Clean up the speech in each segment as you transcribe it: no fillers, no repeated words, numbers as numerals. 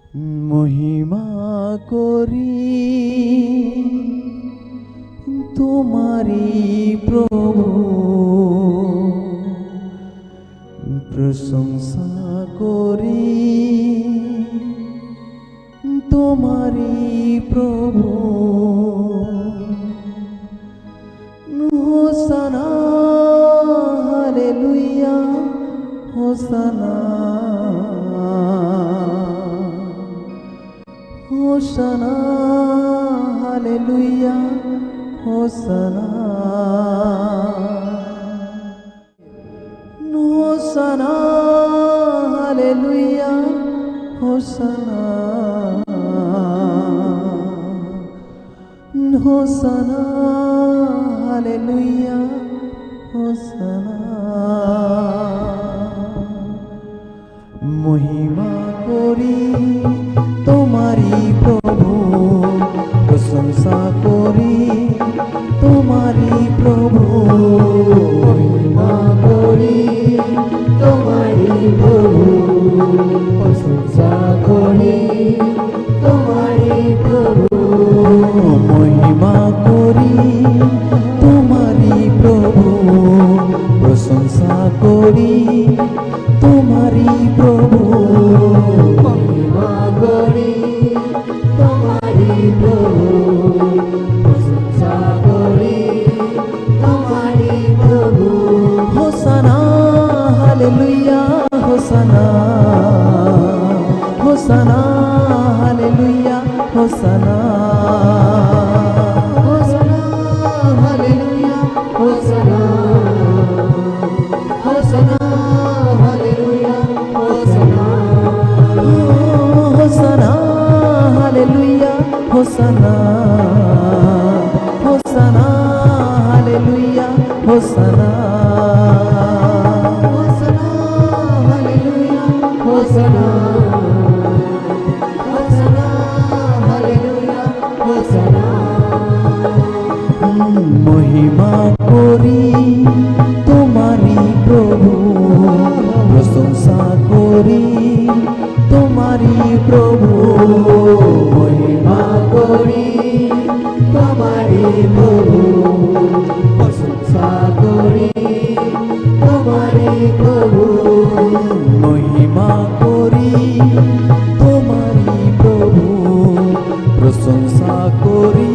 মহিমা করি তোমারি প্রভু, প্রশংসা করি তোমারি প্রভু। হোসানা হালেলুয়া, হোসানা হোসানা হালেলুয়া, হোসানা হোসানা হালেলুয়া, হোসানা হোসানা হালেলুয়া, হোসানা। মহিমা করি তোমারি প্রভু, প্রশংসা করি তোমারি প্রভু। মহিমা করি তোমারি প্রভু, প্রশংসা করি তোমারি প্রভু। মহিমা করি তোমারি প্রভু, প্রশংসা করি তোমারি প্রভু। মহিমা করি তোমারি প্রভু, প্রশংসা করি তোমারি প্রভু। হোসানা hallelujah, হোসানা হোসানা hallelujah, হোসানা হোসানা hallelujah, হোসানা হোসানা hallelujah, হোসানা হোসানা hallelujah, হোসানা হোসানা hallelujah, হোসানা হোসানা hallelujah, হোসানা হোসানা hallelujah, হোসানা। মহিমা করি তোমারি প্রভু, প্রশংসা করি তোমারি প্রভু। মহিমা করি তোমারি প্রভু, প্রশংসা করি তোমারি প্রভু। মহিমা করি তোমারি প্রভু, প্রশংসা করি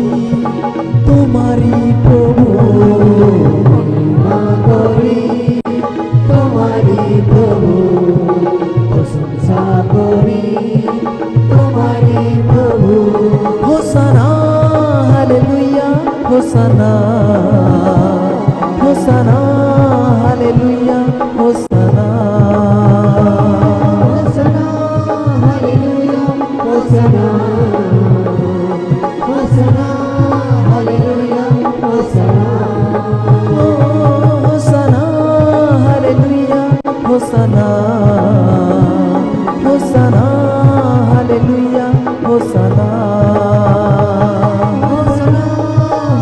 তোমারি প্রভু। মহিমা করি তোমারি প্রভু, প্রশংসা করি তোমারি প্রভু। হোসানা hallelujah, হোসানা হোসানা hallelujah, হোসানা হোসানা hallelujah, হোসানা হোসানা hallelujah, হোসানা হোসানা hallelujah, হোসানা হোসানা hallelujah, হোসানা হোসানা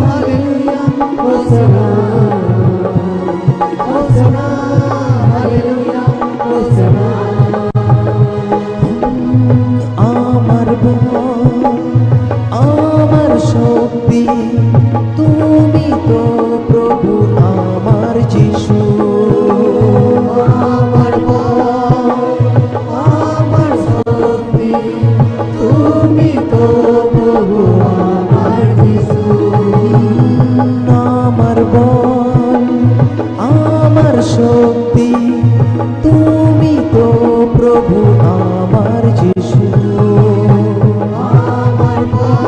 hallelujah, হোসানা হোসানা hallelujah, হোসানা। আমার বল, আমার শক্তি তুমি তো প্রভু, আমার যিশু। আমার বল, আমার শক্তি তুমি তো প্রভু, আমার যিশু। আমার বল, আমার শক্তি তুমি তো প্রভু, আমার যিশু। আমার বল,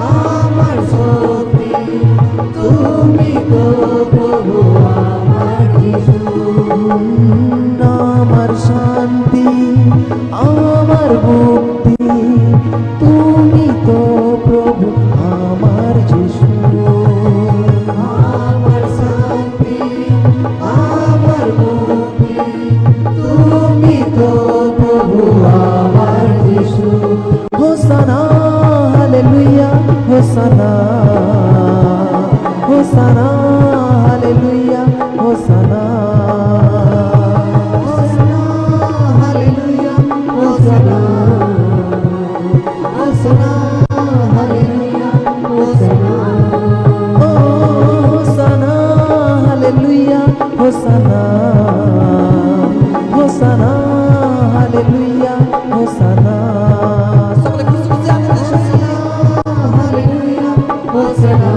আমার শক্তি তুমি তো প্রভু, আমার যিশু। আমার শান্তি, আমার মুক্তি তুমি তো প্রভু, আমার যিশু। আমার শান্তি, আমার মুক্তি তুমি তো প্রভু, আমার যিশু। হোসানা হালেলুয়া, হোসানা হোসানা হালেলুয়া, হোসানা হোসানা হালেলুয়া, হোসানা। হালেলুয়া হোসানা সকলে খুশি খুশি আনন্দের সাথে হালেলুয়া হোসানা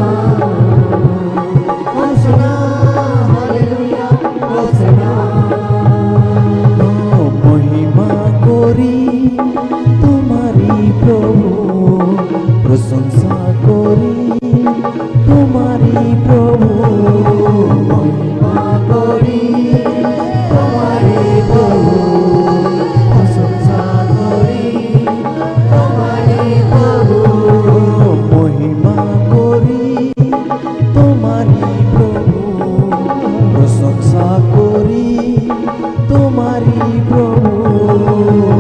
হোসানা হালেলুয়া হোসানা মহিমা করি তোমারি প্রভু প্রশংসা করি তোমারি প্রভু মহিমা করি তোমারি প্রভু প্রশংসা করি তোমারি প্রভু মহিমা করি তোমারি প্রভু প্রশংসা করি তোমারি প্রভু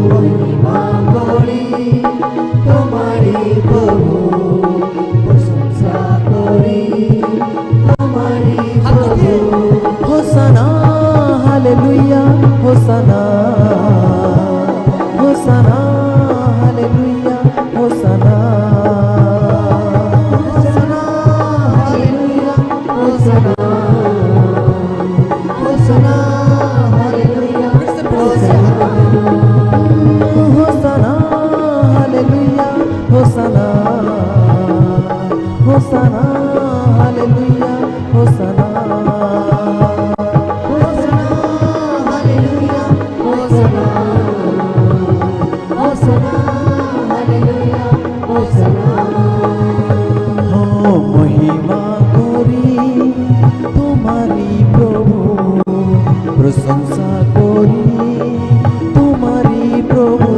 মহিমা করি তোমারি প্রভু প্রশংসা করি তোমারি প্রভু হোসানা hallelujah হোসানা হোসানা hallelujah হোসানা হোসানা hallelujah হোসানা হোসানা hallelujah হোসানা হোসানা hallelujah হোসানা হোসানা hallelujah হোসানা হোসানা hallelujah হোসানা হোসানা hallelujah হোসানা মহিমা করি তোমারি প্রভু প্রশংসা করি তোমারি প্রভু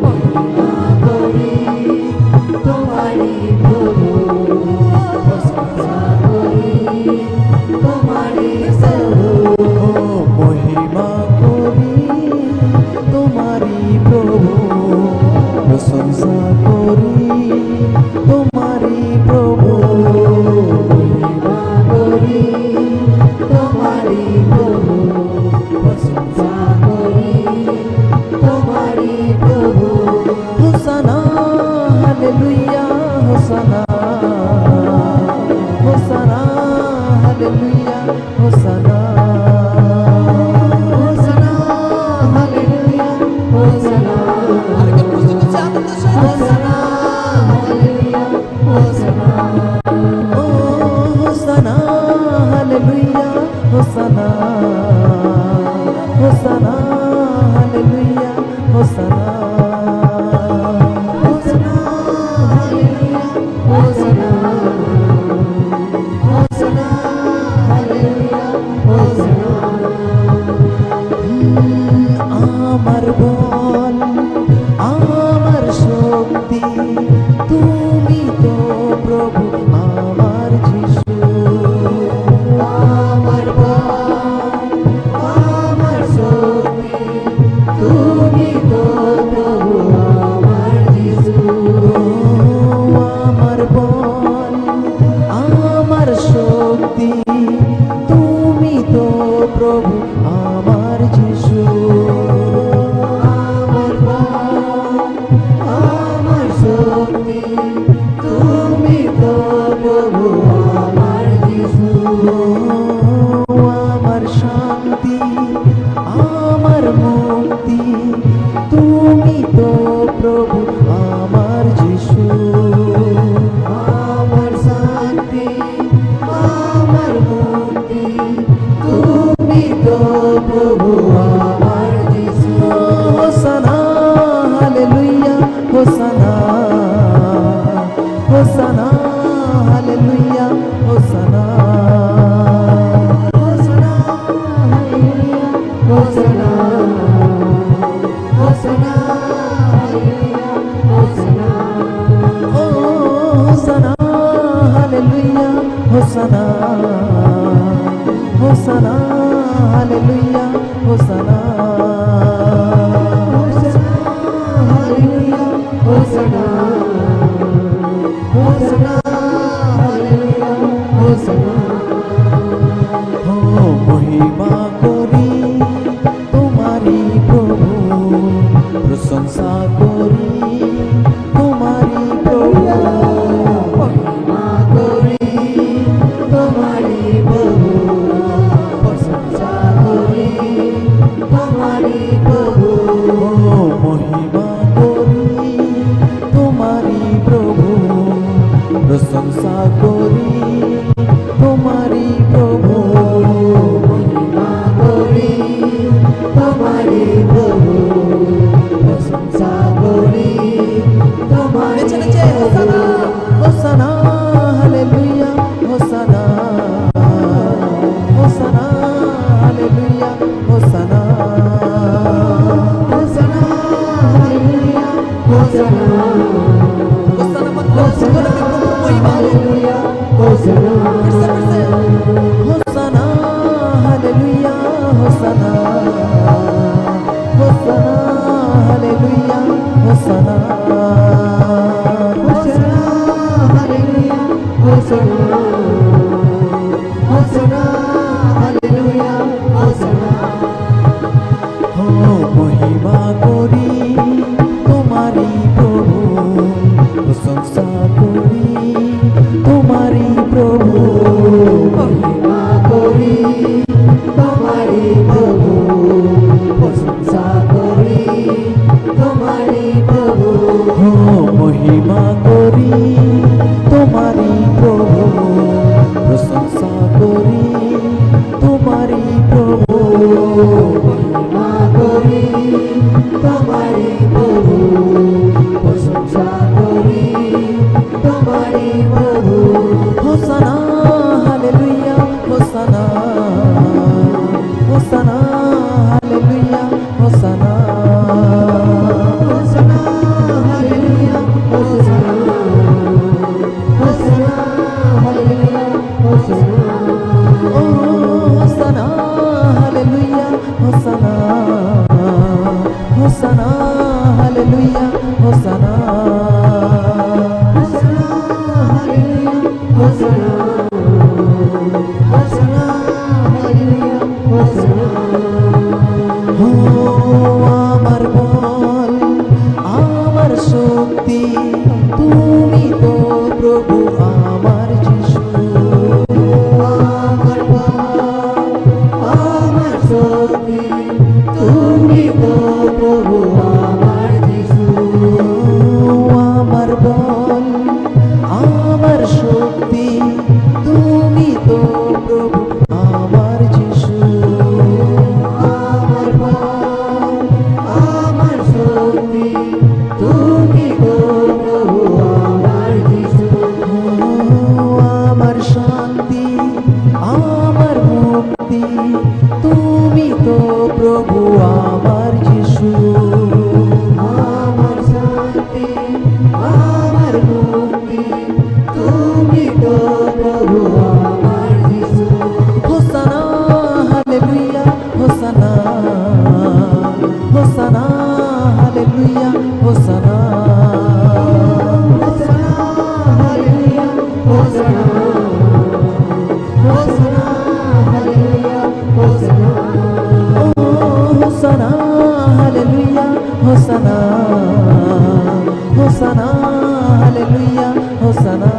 মহিমা করি তোমারি প্রভু প্রশংসা করি তোমারি প্রভু মহিমা করি তোমারি প্রভু প্রশংসা করি তোমারি প্রভু মহিমা করি তোমারি প্রভু প্রশংসা করি তোমারি প্রভু হোসানা হালেলুয়া হোসানা হোসানা হালেলুয়া হোসানা হোসানা হালেলুয়া হোসানা আরেকবার খুশি খুশি আনন্দের সাথে হোসানা হালেলুয়া হোসানা ও হোসানা হালেলুয়া হোসানা হোসানা হালেলুয়া হোসানা হোসানা হালেলুয়া হোসানা হোসানা হালেলুয়া হোসানা আমার বল আমার শক্তি তুমি তো প্রভু আমার যিশু আমার বল আমার শক্তি তুমি তো প্রভু আমার যিশু আমার বল আমার শক্তি তুমি তো প্রভু আমার যিশু আমার বল আমার শক্তি তুমি তো প্রভু আমার যিশু আমার শান্তি আমার মুক্তি তুমি তো প্রভু আমার যিশু আমার শান্তি আমার মুক্তি তুমি তো প্রভু আমার যিশু হোসানা হালেলুয়া হোসানা হোসানা হালেলুয়া হোসানা হোসানা হালেলুয়া হোসানা হোসানা হালেলুয়া হোসানা ও হোসানা হালেলুয়া হোসানা হোসানা হালেলুয়া হোসানা হোসানা হালেলুয়া হোসানা হোসানা হালেলুয়া হোসানা মহিমা করি তোমারি প্রভু প্রশংসা করি তোমারি প্রভু মহিমা করি তোমারি প্রভু প্রশংসা করি তোমারি প্রভু Hosanna magbukas ko lang yung propong maiba. Perse, perse. Hosanna, hallelujah, Hosanna, Hosanna, hallelujah, Hosanna, oh মহিমা করি তোমারি প্রভু, প্রশংসা করি তোমারি প্রভু, মহিমা করি তোমারি প্রভু, প্রশংসা করি তোমারি প্রভু, oh মহিমা করি তোমারি প্রভু, প্রশংসা করি তোমারি প্রভু, মহিমা করি তোমারি প্রভু, প্রশংসা করি তোমারি প্রভু, হোসানা হালেলুয়া, হোসানা, হোসানা হালেলুয়া, হোসানা, হোসানা হালেলুয়া, হোসানা, হোসানা হালেলুয়া, হোসানা, ও হোসানা হালেলুয়া, হোসানা, হোসানা হালেলুয়া, হোসানা, হোসানা হালেলুয়া, হোসানা, হোসানা হালেলুয়া, হোসানা, ও আমার বল আমার শক্তি তুমি তো প্রভু আমার যিশু, আমার বল আমার শক্তি তুমি তো প্রভু আমার যিশু, আমার বল আমার শক্তি তুমি তো প্রভু আমার যিশু, আমার বল আমার শক্তি তুমি তো প্রভু আমার যিশু, আমার শান্তি আমার মুক্তি তুমি তো প্রভু আমার যিশু, আমার শান্তি আমার মুক্তি তুমি তো প্রভু আমার যিশু, হোসানা হালেলুয়া, হোসানা, হোসানা হালেলুয়া, হোসানা, হোসানা হালেলুয়া, হোসানা, হোসানা হালেলুয়া, হোসানা, ও হোসানা হালেলুয়া, হোসানা, হোসানা হালেলুয়া, হোসানা।